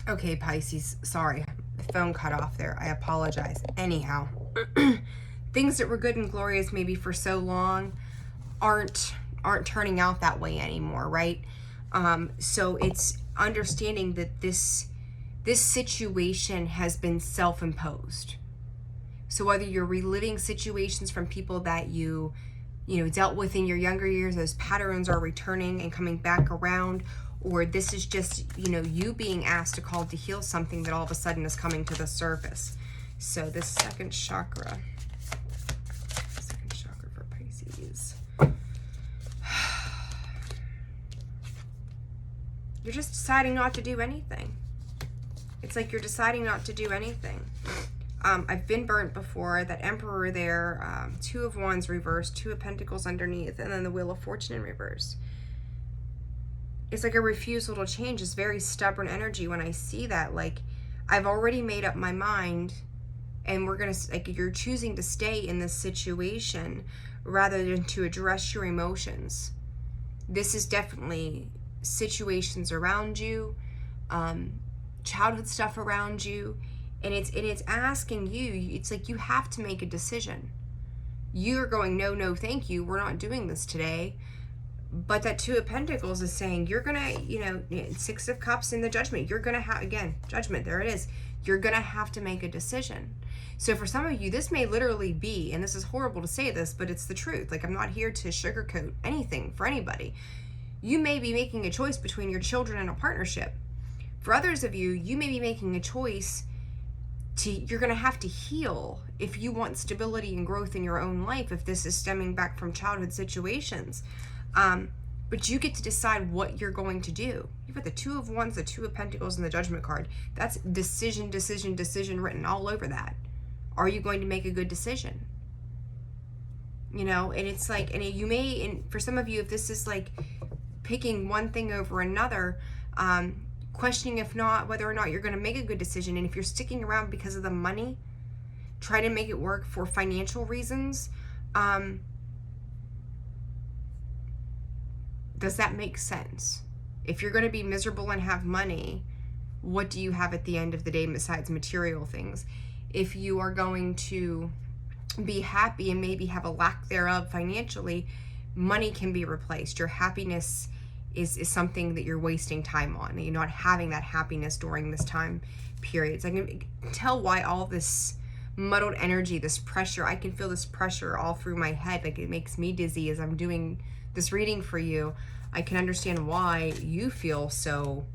Okay, Pisces, sorry. The phone cut off there. I apologize. Anyhow, things that were good and glorious maybe for so long aren't turning out that way anymore, right? So it's understanding that this situation has been self-imposed. So whether you're reliving situations from people that you dealt with in your younger years, those patterns are returning and coming back around, or this is just, you being asked to call to heal something that all of a sudden is coming to the surface. So this second chakra for Pisces. You're just deciding not to do anything. It's like you're deciding not to do anything. I've been burnt before. That Emperor there, Two of Wands reversed, Two of Pentacles underneath, and then the Wheel of Fortune in reverse. It's like a refusal to change. It's very stubborn energy when I see that. Like, I've already made up my mind, and you're choosing to stay in this situation rather than to address your emotions. This is definitely situations around you, childhood stuff around you. And it's asking you, it's like you have to make a decision. You're going, no, thank you. We're not doing this today. But that Two of Pentacles is saying you're going to, Six of Cups in the Judgment. You're going to have, again, Judgment, there it is. You're going to have to make a decision. So for some of you, this may literally be, and this is horrible to say this, but it's the truth. Like, I'm not here to sugarcoat anything for anybody. You may be making a choice between your children and a partnership. For others of you, you may be making a choice you're going to have to heal if you want stability and growth in your own life, if this is stemming back from childhood situations. But you get to decide what you're going to do. You've got the Two of Wands, the Two of Pentacles, and the Judgment card. That's decision written all over that. Are you going to make a good decision? And it's like, and you may, and for some of you, if this is like picking one thing over another, questioning if not whether or not you're going to make a good decision. And if you're sticking around because of the money, try to make it work for financial reasons. Does that make sense? If you're going to be miserable and have money, what do you have at the end of the day besides material things? If you are going to be happy and maybe have a lack thereof financially, money can be replaced. Your happiness is something that you're wasting time on. You're not having that happiness during this time period. So I can tell why all this muddled energy, this pressure, I can feel this pressure all through my head. Like, it makes me dizzy as I'm doing this reading for you. I can understand why you feel so,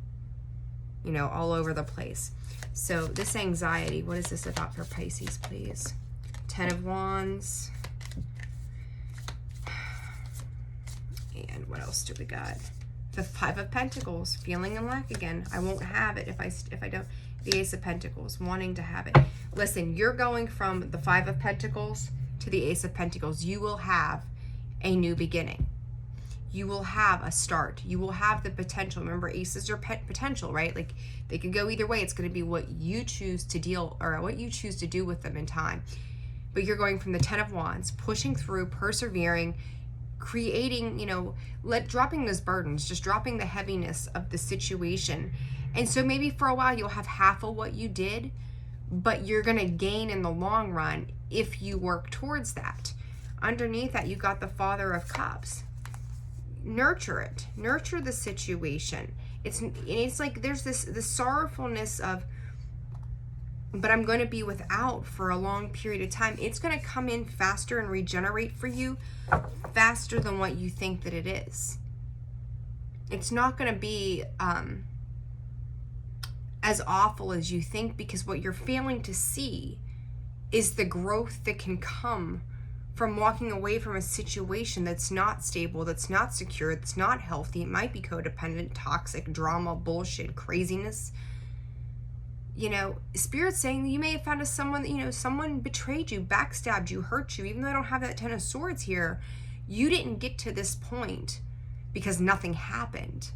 all over the place. So this anxiety, what is this about for Pisces, please? Ten of Wands. And what else do we got? The Five of Pentacles, feeling in lack again. I won't have it if I don't. The Ace of Pentacles, wanting to have it. Listen, you're going from the Five of Pentacles to the Ace of Pentacles. You will have a new beginning. You will have a start. You will have the potential. Remember, aces are potential, right? Like, they could go either way. It's going to be what you choose to deal, or what you choose to do with them in time. But you're going from the Ten of Wands, pushing through, persevering, creating, dropping those burdens, just dropping the heaviness of the situation. And so maybe for a while you'll have half of what you did, but you're going to gain in the long run if you work towards that. Underneath that, you got the Father of Cups. Nurture it. Nurture the situation. It's like there's this sorrowfulness of, but I'm going to be without for a long period of time. It's going to come in faster and regenerate for you faster than what you think that it is. It's not going to be as awful as you think, because what you're failing to see is the growth that can come from walking away from a situation that's not stable, that's not secure, that's not healthy. It might be codependent, toxic, drama, bullshit, craziness. Spirit's saying that you may have found someone that, someone betrayed you, backstabbed you, hurt you. Even though I don't have that Ten of Swords here, you didn't get to this point because nothing happened.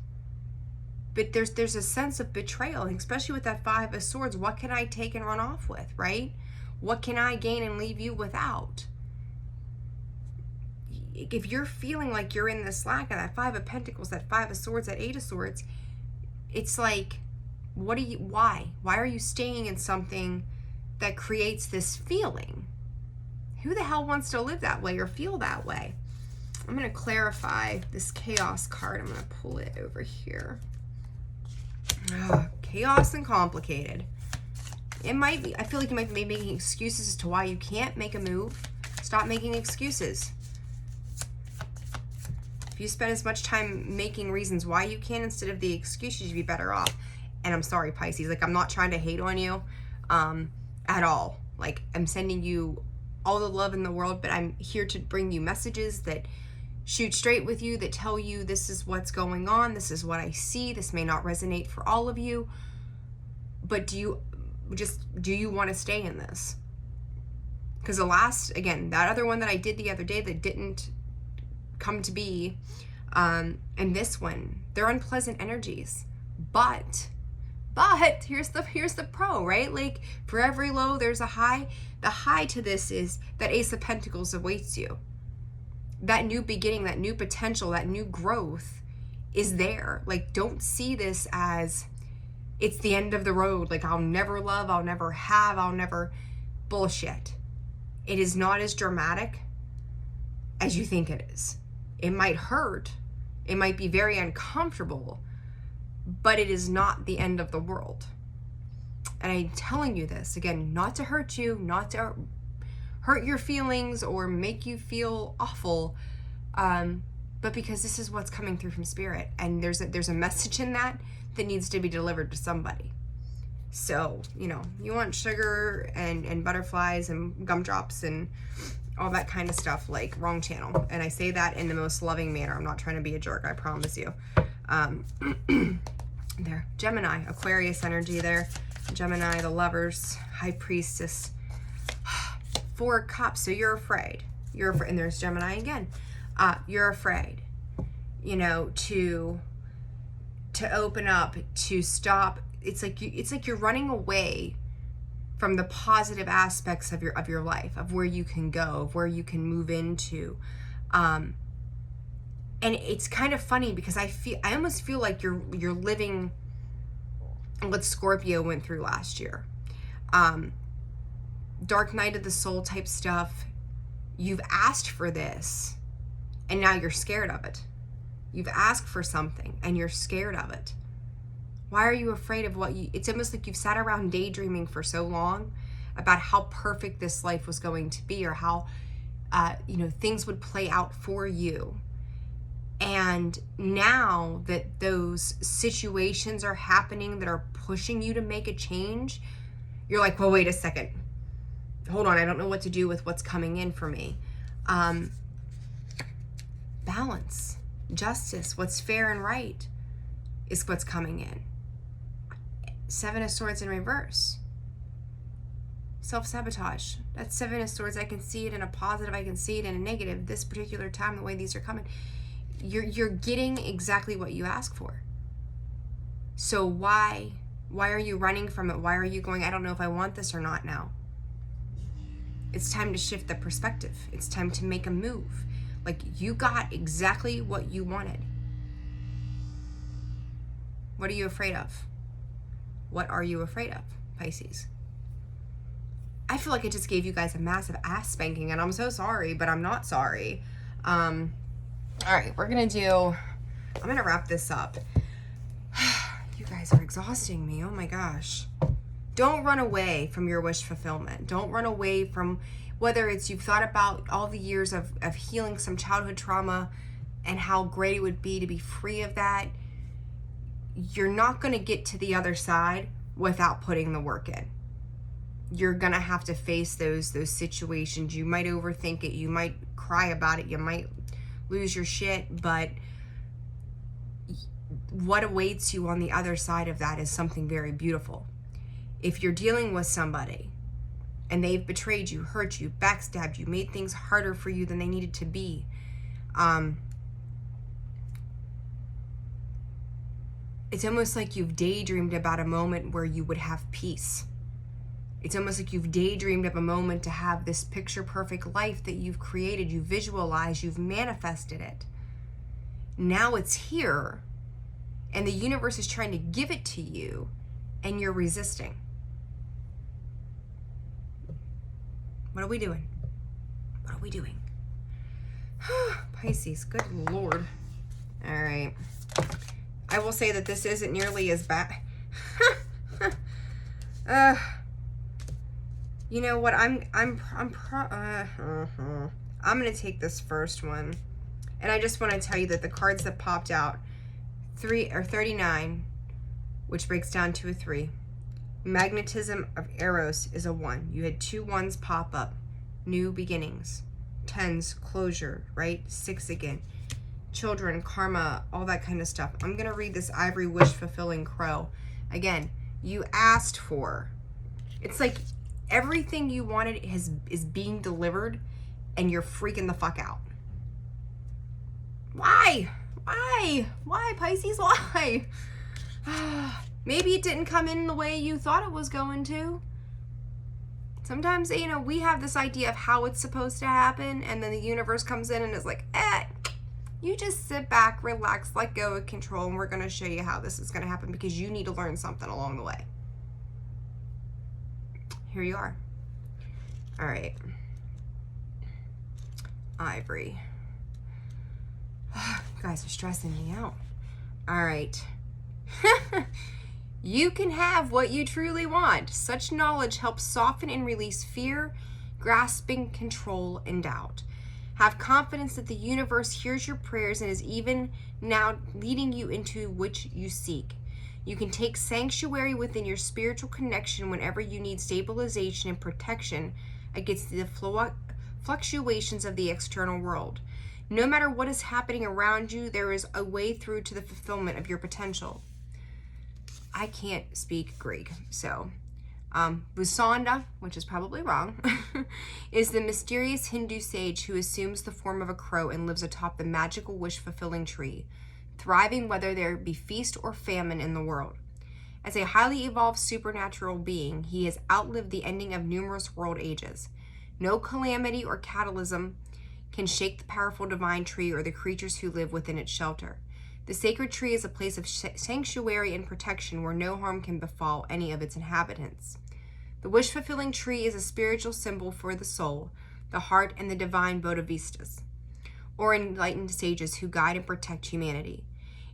But there's a sense of betrayal, especially with that Five of Swords. What can I take and run off with, right? What can I gain and leave you without? If you're feeling like you're in this lack of that Five of Pentacles, that Five of Swords, that Eight of Swords, it's like Why are you staying in something that creates this feeling? Who the hell wants to live that way or feel that way? I'm going to clarify this chaos card. I'm going to pull it over here. Chaos and complicated. It might be, I feel like you might be making excuses as to why you can't make a move. Stop making excuses. If you spend as much time making reasons why you can instead of the excuses, you'd be better off. And I'm sorry, Pisces, like, I'm not trying to hate on you at all. Like, I'm sending you all the love in the world, but I'm here to bring you messages that shoot straight with you, that tell you this is what's going on, this is what I see, this may not resonate for all of you, but do you want to stay in this? Because that other one that I did the other day that didn't come to be, and this one, they're unpleasant energies, but here's the pro, right? Like, for every low, there's a high. The high to this is that Ace of Pentacles awaits you. That new beginning, that new potential, that new growth is there. Like, don't see this as it's the end of the road. Like, I'll never love, I'll never have, I'll never... Bullshit. It is not as dramatic as you think it is. It might hurt. It might be very uncomfortable, but it is not the end of the world. And I'm telling you this, again, not to hurt you, not to hurt your feelings or make you feel awful, but because this is what's coming through from Spirit. And there's a message in that needs to be delivered to somebody. So, you want sugar and butterflies and gumdrops and all that kind of stuff, like, wrong channel. And I say that in the most loving manner. I'm not trying to be a jerk, I promise you. There, Gemini, Aquarius energy there. Gemini, the Lovers, High Priestess, 4 Cups. So you're afraid. And there's Gemini again. You're afraid, to open up, to stop. It's like you're running away from the positive aspects of your life, of where you can go, of where you can move into. And it's kind of funny because I almost feel like you're living what Scorpio went through last year. Dark night of the soul type stuff. You've asked for this and now you're scared of it. You've asked for something and you're scared of it. Why are you afraid of it's almost like you've sat around daydreaming for so long about how perfect this life was going to be, or how, things would play out for you. And now that those situations are happening that are pushing you to make a change, you're like, well, wait a second. Hold on, I don't know what to do with what's coming in for me. Balance, justice, what's fair and right is what's coming in. 7 of Swords in reverse. Self-sabotage. That's 7 of Swords. I can see it in a positive, I can see it in a negative. This particular time, the way these are coming, you're getting exactly what you ask for. So why are you running from it? Why are you going, I don't know if I want this or not now? It's time to shift the perspective. It's time to make a move. Like, you got exactly what you wanted. What are you afraid of? What are you afraid of, Pisces? I feel like I just gave you guys a massive ass spanking, and I'm so sorry, but I'm not sorry. All right, I'm gonna wrap this up. You guys are exhausting me. Oh my gosh. Don't run away from your wish fulfillment. Don't run away from, whether it's you've thought about all the years of healing some childhood trauma and how great it would be to be free of that. You're not going to get to the other side without putting the work in. You're going to have to face those situations. You might overthink it. You might cry about it. You might lose your shit, but what awaits you on the other side of that is something very beautiful. If you're dealing with somebody and they've betrayed you, hurt you, backstabbed you, made things harder for you than they needed to be, it's almost like you've daydreamed about a moment where you would have peace. It's almost like you've daydreamed of a moment to have this picture-perfect life that you've created, you've visualized, you've manifested it. Now it's here, and the universe is trying to give it to you, and you're resisting. What are we doing? What are we doing? Pisces, good Lord. All right. I will say that this isn't nearly as bad. You know what? I'm going to take this first one. And I just want to tell you that the cards that popped out, 39, which breaks down to a 3. Magnetism of Eros is a 1. You had 2 1s pop up. New beginnings. 10s, closure, right? 6 again. Children, karma, all that kind of stuff. I'm going to read this Ivory Wish Fulfilling Crow. Again, you asked for. It's like everything you wanted is being delivered, and you're freaking the fuck out. Why? Why, Pisces? Why? Maybe it didn't come in the way you thought it was going to. Sometimes, you know, we have this idea of how it's supposed to happen, and then the universe comes in and is like, you just sit back, relax, let go of control, and we're going to show you how this is going to happen because you need to learn something along the way. Here you are. All right. Ivory. You guys are stressing me out. All right. You can have what you truly want. Such knowledge helps soften and release fear, grasping, control, and doubt. Have confidence that the universe hears your prayers and is even now leading you into which you seek. You can take sanctuary within your spiritual connection whenever you need stabilization and protection against the fluctuations of the external world. No matter what is happening around you, there is a way through to the fulfillment of your potential. I can't speak Greek, so Busanda, which is probably wrong, is the mysterious Hindu sage who assumes the form of a crow and lives atop the magical wish-fulfilling tree, thriving whether there be feast or famine in the world. As a highly evolved supernatural being, he has outlived the ending of numerous world ages. No calamity or catalysm can shake the powerful divine tree or the creatures who live within its shelter. The sacred tree is a place of sanctuary and protection where no harm can befall any of its inhabitants. The wish-fulfilling tree is a spiritual symbol for the soul, the heart, and the divine Bodhisattvas, or enlightened sages who guide and protect humanity.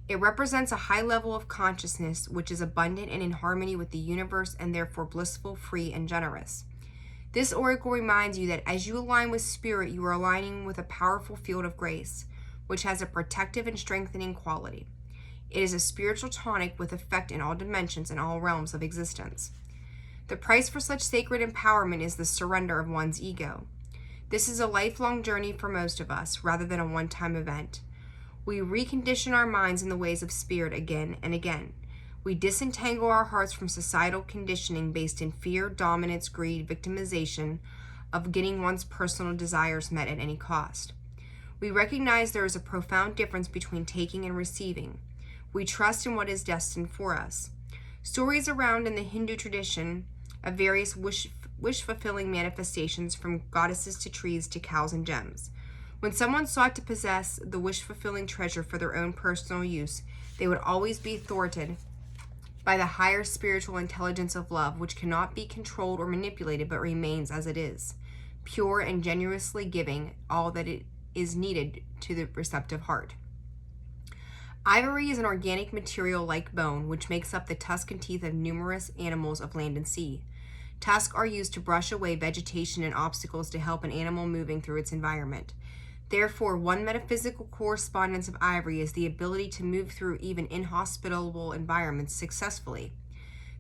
It represents a high level of consciousness which is abundant and in harmony with the universe and therefore blissful, free, and generous. This oracle reminds you that as you align with spirit, you are aligning with a powerful field of grace, which has a protective and strengthening quality. It is a spiritual tonic with effect in all dimensions and all realms of existence. The price for such sacred empowerment is the surrender of one's ego. This is a lifelong journey for most of us, rather than a one-time event. We recondition our minds in the ways of spirit again and again. We disentangle our hearts from societal conditioning based in fear, dominance, greed, victimization of getting one's personal desires met at any cost. We recognize there is a profound difference between taking and receiving. We trust in what is destined for us. Stories around in the Hindu tradition of various wish-fulfilling manifestations, from goddesses to trees to cows and gems. When someone sought to possess the wish-fulfilling treasure for their own personal use, they would always be thwarted by the higher spiritual intelligence of love, which cannot be controlled or manipulated but remains as it is, pure and genuinely giving all that it is needed to the receptive heart. Ivory is an organic material like bone, which makes up the tusk and teeth of numerous animals of land and sea. Tusks are used to brush away vegetation and obstacles to help an animal moving through its environment. Therefore, one metaphysical correspondence of ivory is the ability to move through even inhospitable environments successfully.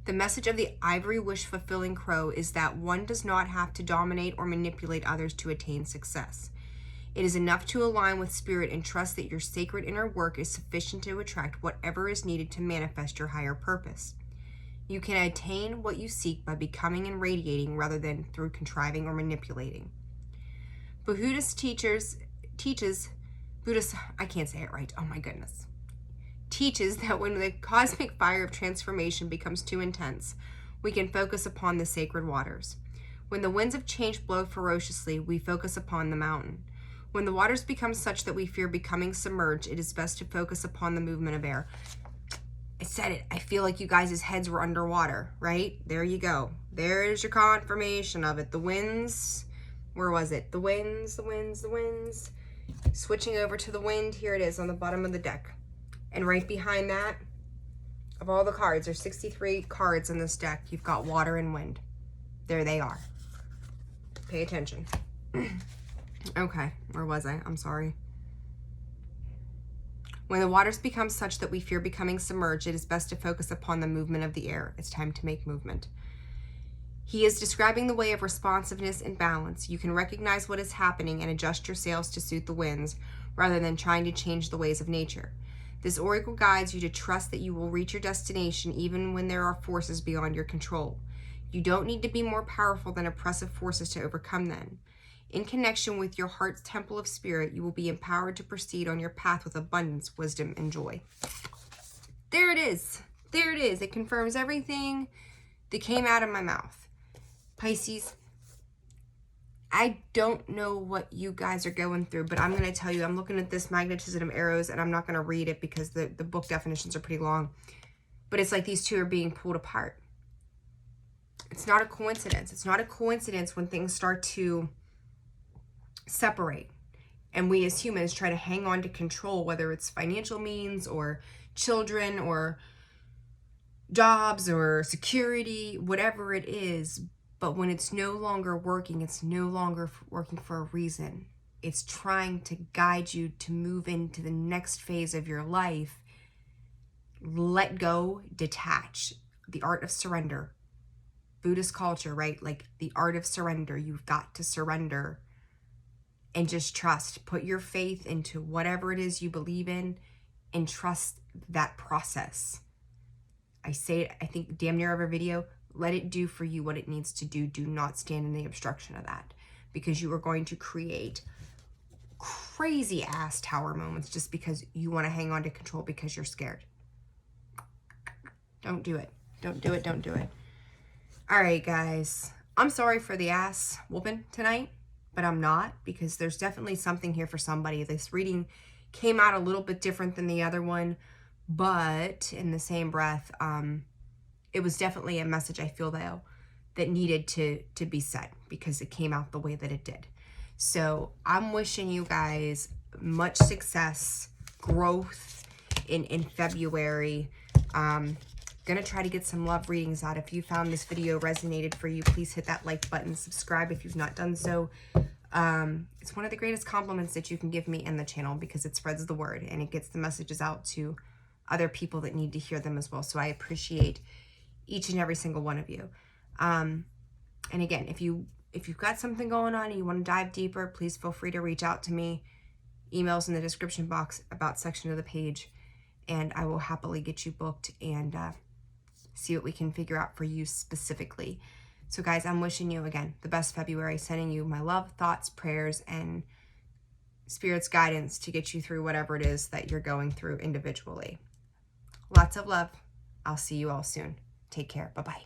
The message of the ivory wish-fulfilling crow is that one does not have to dominate or manipulate others to attain success. It is enough to align with spirit and trust that your sacred inner work is sufficient to attract whatever is needed to manifest your higher purpose. You can attain what you seek by becoming and radiating rather than through contriving or manipulating. Buddhist teaches that when the cosmic fire of transformation becomes too intense, we can focus upon the sacred waters. When the winds of change blow ferociously, we focus upon the mountain. When the waters become such that we fear becoming submerged, it is best to focus upon the movement of air. I said it. I feel like you guys' heads were underwater, right? There you go. There's your confirmation of it. The winds. Where was it? The winds, the winds, the winds. Switching over to the wind. Here it is on the bottom of the deck. And right behind that, of all the cards, there's 63 cards in this deck. You've got water and wind. There they are. Pay attention. Okay, where was I? I'm sorry. When the waters become such that we fear becoming submerged, it is best to focus upon the movement of the air. It's time to make movement. He is describing the way of responsiveness and balance. You can recognize what is happening and adjust your sails to suit the winds, rather than trying to change the ways of nature. This oracle guides you to trust that you will reach your destination even when there are forces beyond your control. You don't need to be more powerful than oppressive forces to overcome them. In connection with your heart's temple of spirit, you will be empowered to proceed on your path with abundance, wisdom, and joy. There it is. There it is. It confirms everything that came out of my mouth. Pisces, I don't know what you guys are going through, but I'm going to tell you, I'm looking at this magnetism arrows, and I'm not going to read it because the book definitions are pretty long. But it's like these two are being pulled apart. It's not a coincidence. It's not a coincidence when things start to separate. And we as humans try to hang on to control, whether it's financial means or children or jobs or security, whatever it is. But when it's no longer working, it's no longer working for a reason. It's trying to guide you to move into the next phase of your life. Let go, detach. The art of surrender. Buddhist culture, right? Like the art of surrender. You've got to surrender and just trust. Put your faith into whatever it is you believe in and trust that process. I say it, I think, damn near every video. Let it do for you what it needs to do. Do not stand in the obstruction of that, because you are going to create crazy ass tower moments just because you want to hang on to control because you're scared. Don't do it. Don't do it. Don't do it. All right, guys. I'm sorry for the ass whooping tonight, but I'm not, because there's definitely something here for somebody. This reading came out a little bit different than the other one, but in the same breath, it was definitely a message I feel though that needed to be said because it came out the way that it did. So I'm wishing you guys much success, growth in February. Gonna try to get some love readings out. If you found this video resonated for you, please hit that like button, subscribe if you've not done so. It's one of the greatest compliments that you can give me in the channel because it spreads the word and it gets the messages out to other people that need to hear them as well. So I appreciate each and every single one of you. And again, if you've got something going on and you want to dive deeper, please feel free to reach out to me. Emails in the description box, about section of the page, and I will happily get you booked and see what we can figure out for you specifically. So guys, I'm wishing you, again, the best February, sending you my love, thoughts, prayers, and Spirit's guidance to get you through whatever it is that you're going through individually. Lots of love. I'll see you all soon. Take care. Bye-bye.